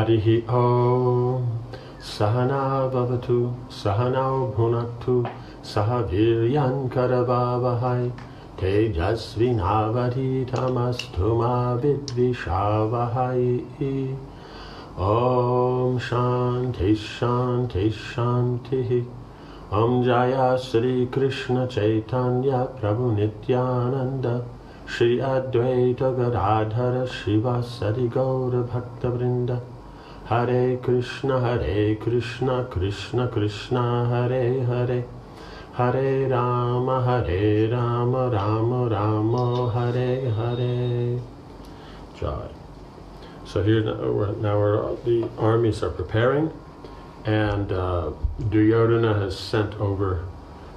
Harihi Om. Sahana Bhavatu, Sahanao Bhunaktu, Sahaviryan Karavavahai, Tejasvinavadhitamastu ma vidvishavahai. Om Shanti Shanti Shanti. Om Jaya Sri Krishna Chaitanya Prabhu Nityananda, Shri Advaita Gadadhara Shivasari Gaura Bhakta Vrinda. Hare Krishna Krishna Krishna Hare Hare, Hare Rama Rama Rama Hare Hare. Jai. So here now the armies are preparing, and Duryodhana has sent over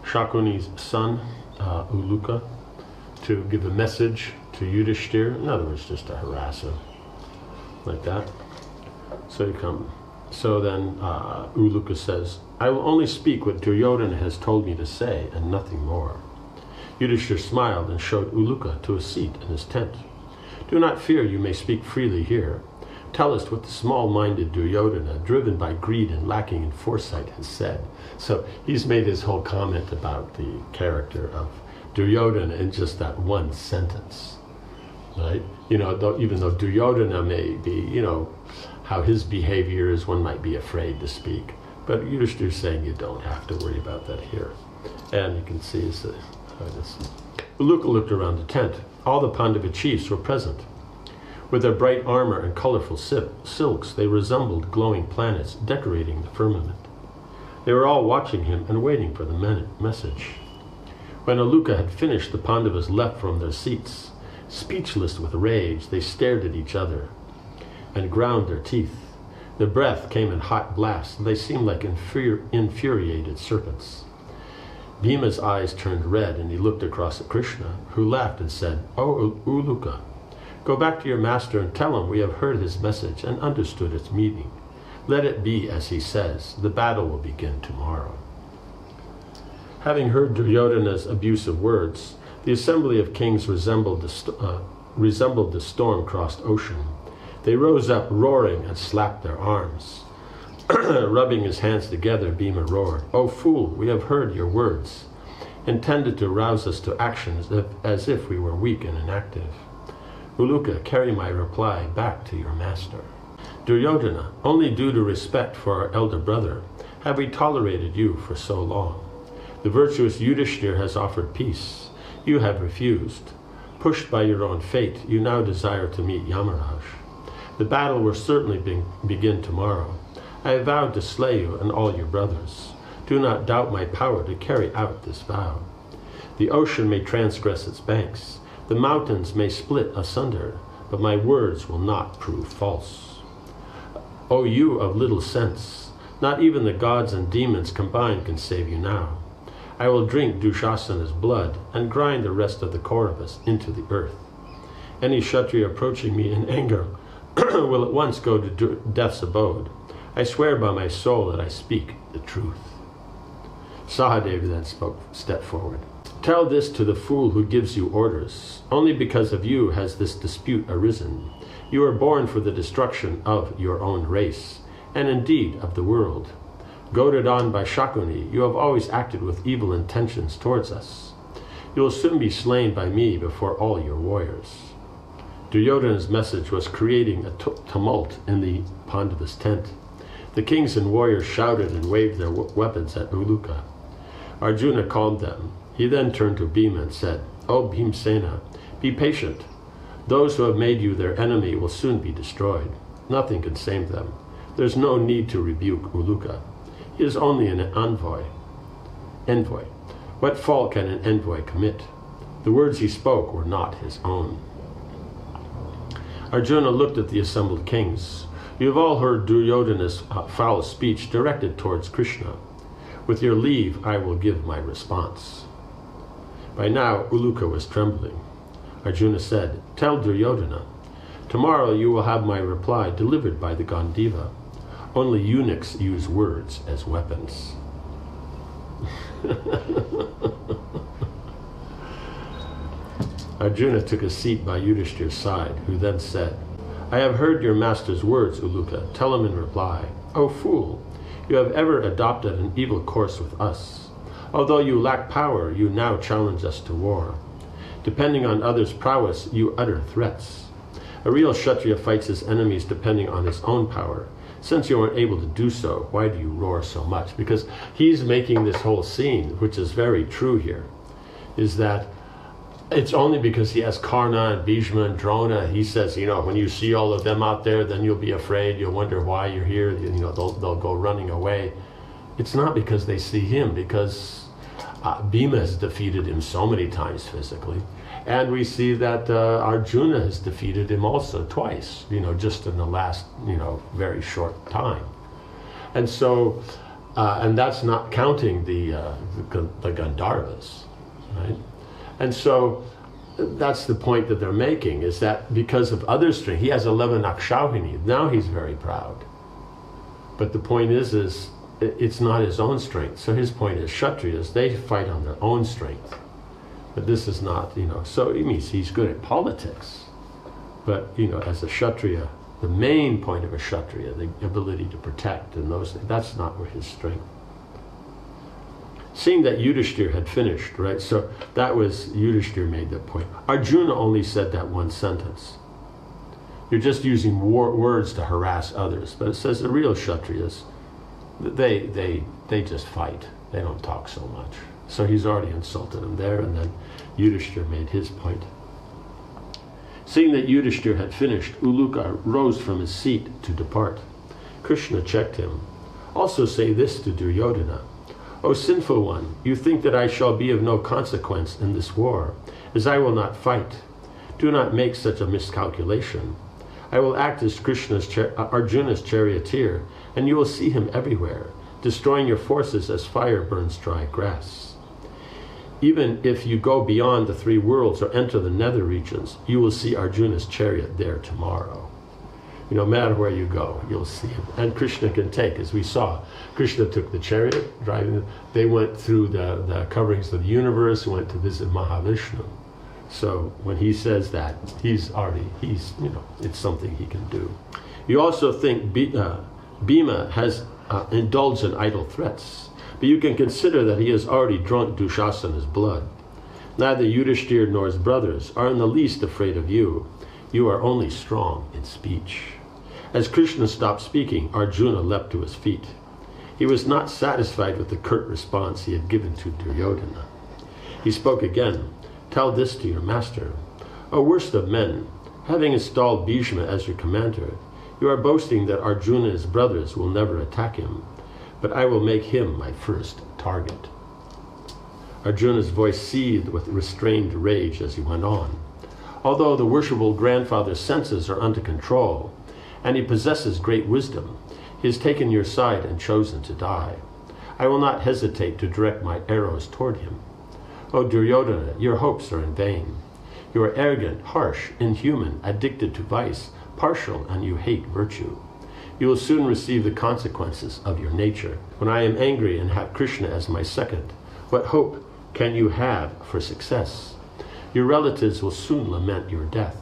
Shakuni's son, Uluka, to give a message to Yudhishthira. In other words, just to harass him, like that. So then Uluka says, I will only speak what Duryodhana has told me to say, and nothing more. Yudhishthira smiled and showed Uluka to a seat in his tent. Do not fear, you may speak freely here. Tell us what the small-minded Duryodhana, driven by greed and lacking in foresight, has said. So he's made his whole comment about the character of Duryodhana in just that one sentence, right? Even though Duryodhana may be, how his behavior is, one might be afraid to speak. But Yudhishthira is saying you don't have to worry about that here. And you can see Uluka looked around the tent. All the Pandava chiefs were present. With their bright armor and colorful silks, they resembled glowing planets decorating the firmament. They were all watching him and waiting for the message. When Uluka had finished, the Pandavas leapt from their seats. Speechless with rage, they stared at each other and ground their teeth. Their breath came in hot blasts, and they seemed like infuriated serpents. Bhima's eyes turned red, and he looked across at Krishna, who laughed and said, "O Uluka, go back to your master and tell him we have heard his message and understood its meaning. Let it be as he says. The battle will begin tomorrow." Having heard Duryodhana's abusive words, the assembly of kings resembled the storm-crossed ocean. They rose up roaring and slapped their arms. Rubbing his hands together, Bhima roared, "O fool, we have heard your words," intended to rouse us to action as if we were weak and inactive. Uluka, carry my reply back to your master. Duryodhana, only due to respect for our elder brother have we tolerated you for so long. The virtuous Yudhishthira has offered peace. You have refused. Pushed by your own fate, you now desire to meet Yamaraj. The battle will certainly begin tomorrow. I have vowed to slay you and all your brothers. Do not doubt my power to carry out this vow. The ocean may transgress its banks. The mountains may split asunder, but my words will not prove false. O you of little sense, not even the gods and demons combined can save you now. I will drink Dushasana's blood and grind the rest of the Kauravas into the earth. Any Kshatriya approaching me in anger will at once go to death's abode. I swear by my soul that I speak the truth. Sahadeva then stepped forward. Tell this to the fool who gives you orders. Only because of you has this dispute arisen. You are born for the destruction of your own race, and indeed of the world. Goaded on by Shakuni, you have always acted with evil intentions towards us. You will soon be slain by me before all your warriors. Duryodhana's message was creating a tumult in the Pandavas' tent. The kings and warriors shouted and waved their weapons at Uluka. Arjuna calmed them. He then turned to Bhima and said, "O Bhimsena, be patient. Those who have made you their enemy will soon be destroyed. Nothing can save them. There's no need to rebuke Uluka. He is only an envoy. What fault can an envoy commit? The words he spoke were not his own." Arjuna looked at the assembled kings. You have all heard Duryodhana's foul speech directed towards Krishna. With your leave, I will give my response. By now, Uluka was trembling. Arjuna said, "Tell Duryodhana, tomorrow you will have my reply delivered by the Gandiva. Only eunuchs use words as weapons." Arjuna took a seat by Yudhishthira's side, who then said, I have heard your master's words, Uluka. Tell him in reply. O fool, you have ever adopted an evil course with us. Although you lack power, you now challenge us to war. Depending on others' prowess, you utter threats. A real Kshatriya fights his enemies depending on his own power. Since you aren't able to do so, why do you roar so much? Because he's making this whole scene, which is very true here, is that it's only because he has Karna and Bhishma and Drona. He says, when you see all of them out there, then you'll be afraid. You'll wonder why you're here. They'll go running away. It's not because they see him, because Bhima has defeated him so many times physically. And we see that Arjuna has defeated him also twice, just in the last, very short time. And so, and that's not counting the Gandharvas, right? And so that's the point that they're making, is that because of other strength, he has 11 Akshauhini. Now he's very proud. But the point is it's not his own strength. So his point is Kshatriyas, they fight on their own strength. But this is not, so it means he's good at politics. But, as a Kshatriya, the main point of a Kshatriya, the ability to protect and those things, that's not where his strength. Seeing that Yudhishthir had finished, right? So that was, Yudhishthir made that point. Arjuna only said that one sentence. You're just using words to harass others. But it says the real Kshatriyas, they just fight. They don't talk so much. So he's already insulted him there, and then Yudhishthir made his point. Seeing that Yudhishthir had finished, Uluka rose from his seat to depart. Krishna checked him. Also say this to Duryodhana. O sinful one, you think that I shall be of no consequence in this war, as I will not fight. Do not make such a miscalculation. I will act as Arjuna's charioteer, and you will see him everywhere, destroying your forces as fire burns dry grass. Even if you go beyond the 3 worlds or enter the nether regions, you will see Arjuna's chariot there tomorrow. No matter where you go, you'll see him. And Krishna can take, as we saw. Krishna took the chariot, driving. They went through the coverings of the universe, went to visit Mahavishnu. So when he says that, he's it's something he can do. You also think Bhima has indulged in idle threats, but you can consider that he has already drunk Dushasana's blood. Neither Yudhishthir nor his brothers are in the least afraid of you. You are only strong in speech. As Krishna stopped speaking, Arjuna leapt to his feet. He was not satisfied with the curt response he had given to Duryodhana. He spoke again. Tell this to your master. O worst of men, having installed Bhishma as your commander, you are boasting that Arjuna and his brothers will never attack him, but I will make him my first target. Arjuna's voice seethed with restrained rage as he went on. Although the worshipful grandfather's senses are under control, and he possesses great wisdom, he has taken your side and chosen to die. I will not hesitate to direct my arrows toward him. O Duryodhana, your hopes are in vain. You are arrogant, harsh, inhuman, addicted to vice, partial, and you hate virtue. You will soon receive the consequences of your nature. When I am angry and have Krishna as my second, what hope can you have for success? Your relatives will soon lament your death.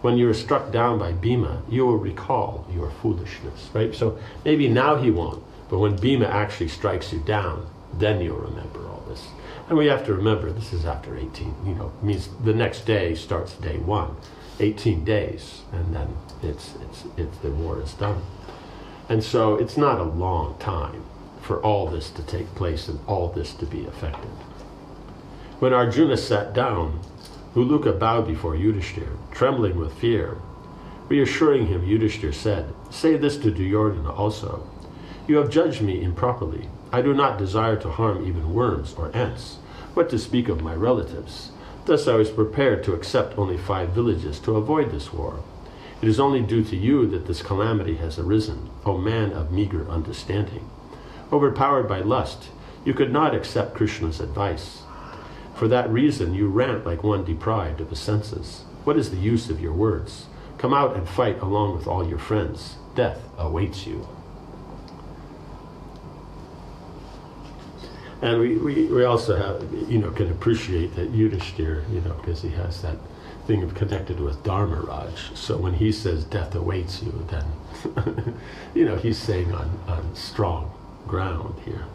When you are struck down by Bhima, you will recall your foolishness, right? So maybe now he won't, but when Bhima actually strikes you down, then you'll remember all this. And we have to remember, this is after 18, means the next day starts day 1, 18 days, and then it's the war is done. And so it's not a long time for all this to take place and all this to be effective. When Arjuna sat down, Uluka bowed before Yudhishthir, trembling with fear. Reassuring him, Yudhishthir said, Say this to Duryodhana also. You have judged me improperly. I do not desire to harm even worms or ants. What to speak of my relatives? Thus I was prepared to accept only 5 villages to avoid this war. It is only due to you that this calamity has arisen, O man of meager understanding. Overpowered by lust, you could not accept Krishna's advice. For that reason, you rant like one deprived of the senses. What is the use of your words? Come out and fight along with all your friends. Death awaits you. And we also have, can appreciate that Yudhishthir, because he has thing connected with Dharmaraj. So when he says death awaits you, then he's saying on strong ground here.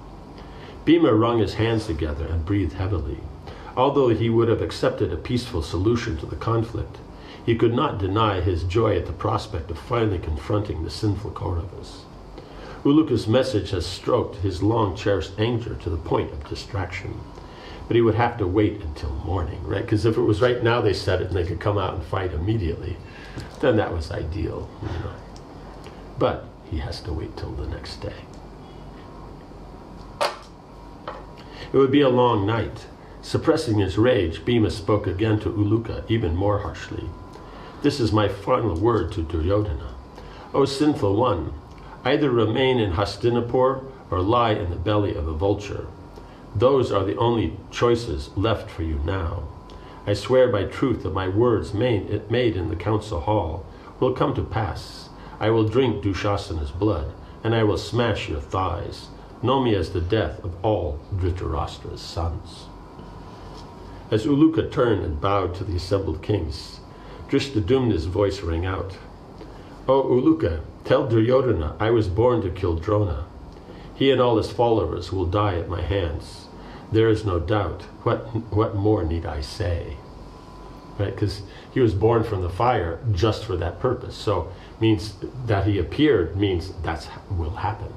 Bhima wrung his hands together and breathed heavily. Although he would have accepted a peaceful solution to the conflict, he could not deny his joy at the prospect of finally confronting the sinful Kauravas. Uluka's message has stroked his long-cherished anger to the point of distraction. But he would have to wait until morning, right? Because if it was right now they said it and they could come out and fight immediately, then that was ideal. But he has to wait till the next day. It would be a long night. Suppressing his rage, Bhima spoke again to Uluka, even more harshly. This is my final word to Duryodhana. O sinful one, either remain in Hastinapur or lie in the belly of a vulture. Those are the only choices left for you now. I swear by truth that my words made in the council hall will come to pass. I will drink Dushasana's blood, and I will smash your thighs. Know me as the death of all Dhritarashtra's sons. As Uluka turned and bowed to the assembled kings, Drishtadyumna's voice rang out. O Uluka, tell Duryodhana I was born to kill Drona. He and all his followers will die at my hands. There is no doubt. What more need I say? Right? Because he was born from the fire just for that purpose. So means that he appeared means that will happen.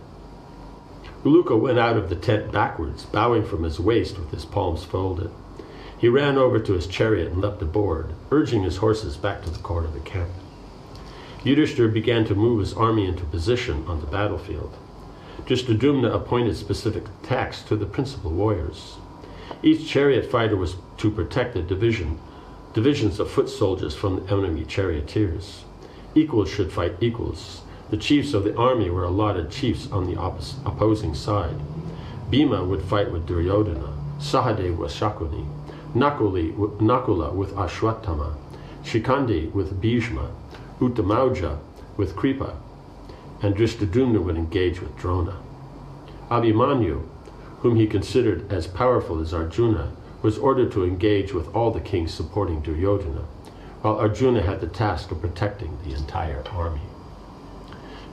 Uluka went out of the tent backwards, bowing from his waist with his palms folded. He ran over to his chariot and leapt aboard, urging his horses back to the court of the camp. Yudhishthira began to move his army into position on the battlefield. Drishtadyumna appointed specific tasks to the principal warriors. Each chariot fighter was to protect the divisions of foot soldiers from the enemy charioteers. Equals should fight equals. The chiefs of the army were allotted chiefs on the opposing side. Bhima would fight with Duryodhana, Sahadev with Shakuni, Nakula with Ashwatthama, Shikandi with Bhishma, Uttamauja with Kripa, and Drishtadyumna would engage with Drona. Abhimanyu, whom he considered as powerful as Arjuna, was ordered to engage with all the kings supporting Duryodhana, while Arjuna had the task of protecting the entire army.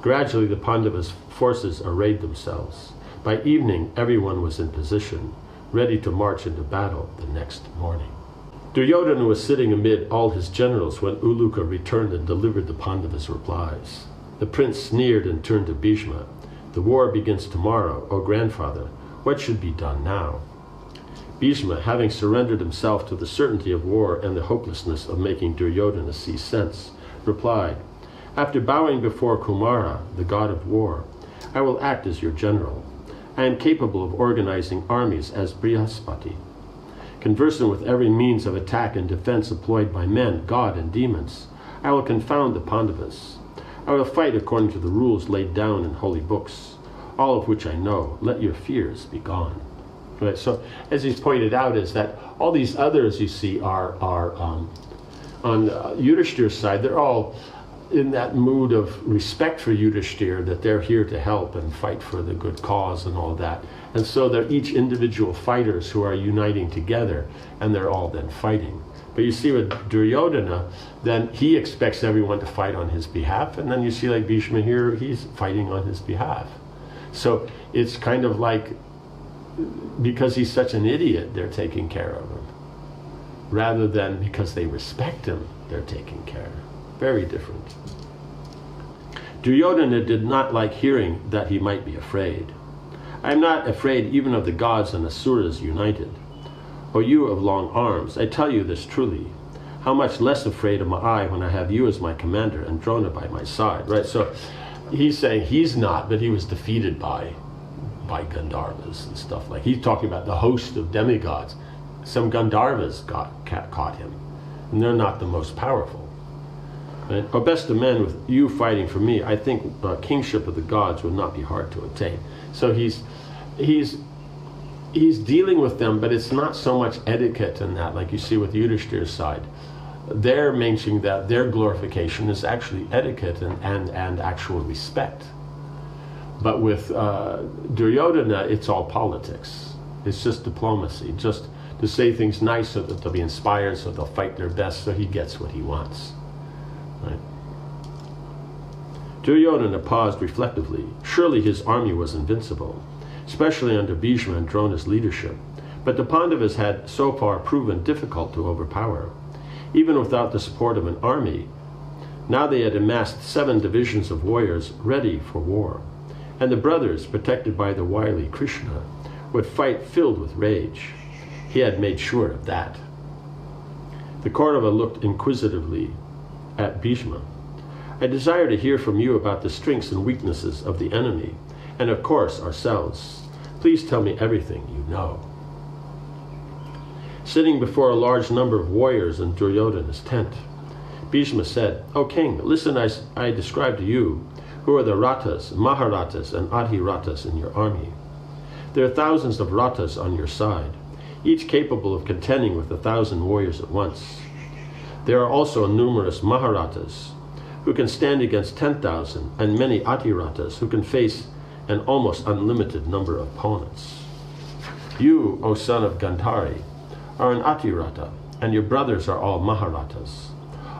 Gradually, the Pandavas' forces arrayed themselves. By evening, everyone was in position, ready to march into battle the next morning. Duryodhana was sitting amid all his generals when Uluka returned and delivered the Pandavas' replies. The prince sneered and turned to Bhishma. The war begins tomorrow, O grandfather. What should be done now? Bhishma, having surrendered himself to the certainty of war and the hopelessness of making Duryodhana see sense, replied, After bowing before Kumara, the god of war, I will act as your general. I am capable of organizing armies as Brihaspati. Conversant with every means of attack and defense employed by men, god, and demons, I will confound the Pandavas. I will fight according to the rules laid down in holy books, all of which I know. Let your fears be gone. Right. So, as he's pointed out, is that all these others you see are on Yudhishthira's side. They're all in that mood of respect for Yudhishthira, that they're here to help and fight for the good cause and all that. And so they're each individual fighters who are uniting together, and they're all then fighting. But you see with Duryodhana, then he expects everyone to fight on his behalf, and then you see like Bhishma here, he's fighting on his behalf. So it's kind of like, because he's such an idiot, they're taking care of him. Rather than because they respect him, they're taking care of him. Very different. Duryodhana did not like hearing that he might be afraid. I am not afraid even of the gods and asuras united. O you of long arms, I tell you this truly. How much less afraid am I when I have you as my commander and Drona by my side, right? So he's saying he's not, but he was defeated by Gandharvas and stuff like. He's talking about the host of demigods. Some Gandharvas caught him, and they're not the most powerful. Right? O best of men, with you fighting for me, I think kingship of the gods would not be hard to obtain. So he's dealing with them, but it's not so much etiquette in that, like you see with Yudhishthira's side. They're mentioning that their glorification is actually etiquette and actual respect. But with Duryodhana, it's all politics. It's just diplomacy, just to say things nice so that they'll be inspired, so they'll fight their best, so he gets what he wants. Right? Duryodhana paused reflectively. Surely his army was invincible, especially under Bhishma and Drona's leadership. But the Pandavas had so far proven difficult to overpower. Even without the support of an army, now they had amassed 7 divisions of warriors ready for war. And the brothers, protected by the wily Krishna, would fight filled with rage. He had made sure of that. The Kaurava looked inquisitively at Bhishma. I desire to hear from you about the strengths and weaknesses of the enemy, and of course ourselves. Please tell me everything you know. Sitting before a large number of warriors in Duryodhana's tent, Bhishma said, O king, listen, I describe to you who are the Rathas, Maharathas, and Adhirathas in your army. There are thousands of Rathas on your side, each capable of contending with 1,000 warriors at once. There are also numerous Maharathas, who can stand against 10,000, and many Adhirathas who can face an almost unlimited number of opponents. You, O son of Gandhari, are an Adhiratha, and your brothers are all Maharathas.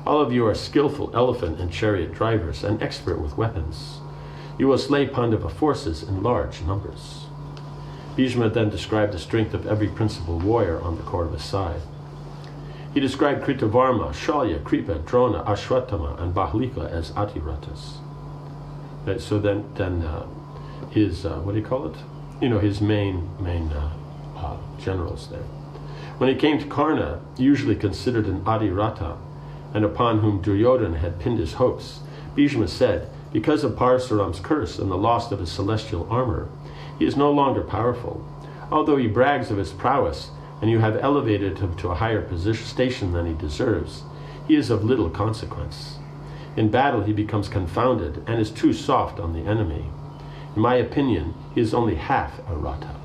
All of you are skillful elephant and chariot drivers and expert with weapons. You will slay Pandava forces in large numbers. Bhishma then described the strength of every principal warrior on the Kaurava's side. He described Kritavarma, Shalya, Kripa, Drona, Ashwatthama, and Bahlika as Adhirathas. Right, so then his, what do you call it? His main generals there. When he came to Karna, usually considered an Adhiratha, and upon whom Duryodhana had pinned his hopes, Bhishma said, because of Parasuram's curse and the loss of his celestial armor, he is no longer powerful. Although he brags of his prowess, and you have elevated him to a higher station than he deserves, he is of little consequence. In battle he becomes confounded and is too soft on the enemy. In my opinion, he is only half a Ratha.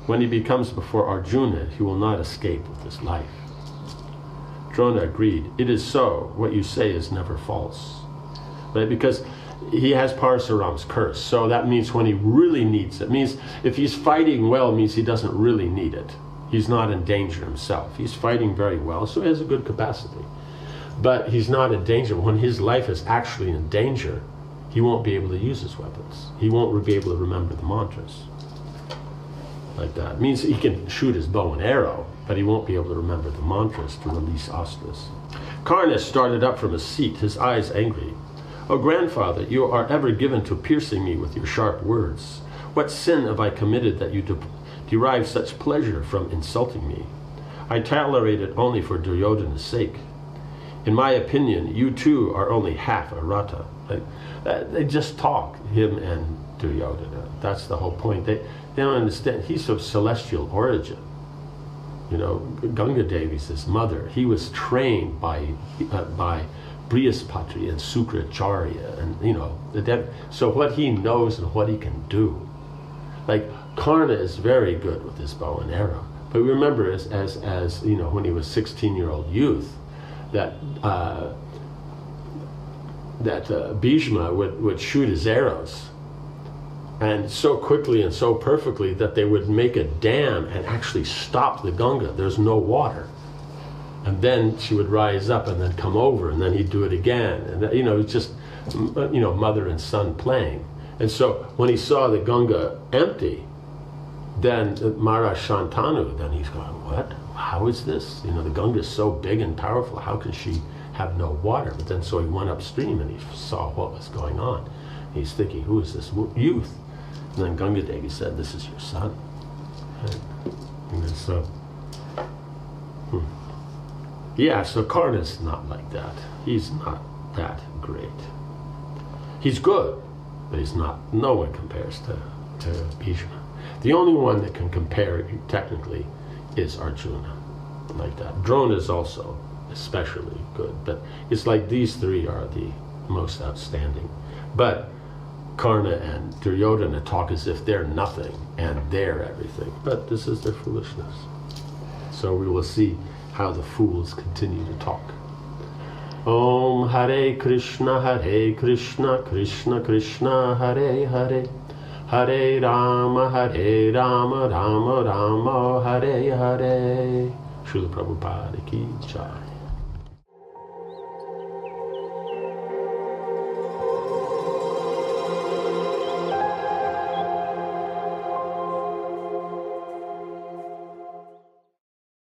When he becomes before Arjuna, he will not escape with his life. Drona agreed. It is so. What you say is never false. Right? Because he has Parasuram's curse. So that means when he really needs it, means if he's fighting well, it means he doesn't really need it. He's not in danger himself. He's fighting very well, so he has a good capacity. But he's not in danger. When his life is actually in danger, he won't be able to use his weapons. He won't be able to remember the mantras. Like that. It means he can shoot his bow and arrow, but he won't be able to remember the mantras to release astras. Karna started up from his seat, his eyes angry. O grandfather, you are ever given to piercing me with your sharp words. What sin have I committed that you derive such pleasure from insulting me? I tolerate it only for Duryodhana's sake. In my opinion, you too are only half a Ratha. They just talk, him and Duryodhana. That's the whole point. They don't understand. He's of celestial origin. Ganga Devi's his mother. He was trained by Brihaspati and Sukracharya, and so what he knows and what he can do. Like Karna is very good with his bow and arrow. But remember, as when he was 16-year-old youth, that Bhishma would shoot his arrows, and so quickly and so perfectly that they would make a dam and actually stop the Ganga. There's no water. And then she would rise up and then come over, and then he'd do it again. And it's just, mother and son playing. And so when he saw the Ganga empty, then Maharaj Shantanu, then he's going, what? How is this? The Ganga is so big and powerful. How can she have no water? But then so he went upstream and he saw what was going on. He's thinking, who is this youth? And then Ganga Devi said, this is your son. And so, yeah, so Karna's not like that. He's not that great. He's good, but he's not. No one compares to Bhishma. The only one that can compare technically is Arjuna, like that. Drona is also especially good, but it's like these three are the most outstanding. But Karna and Duryodhana talk as if they're nothing and they're everything. But this is their foolishness. So we will see how the fools continue to talk. Om Hare Krishna, Krishna Krishna, Hare Hare, Hare Rama, Rama Rama, Hare Hare. Srila Prabhupada ki jai.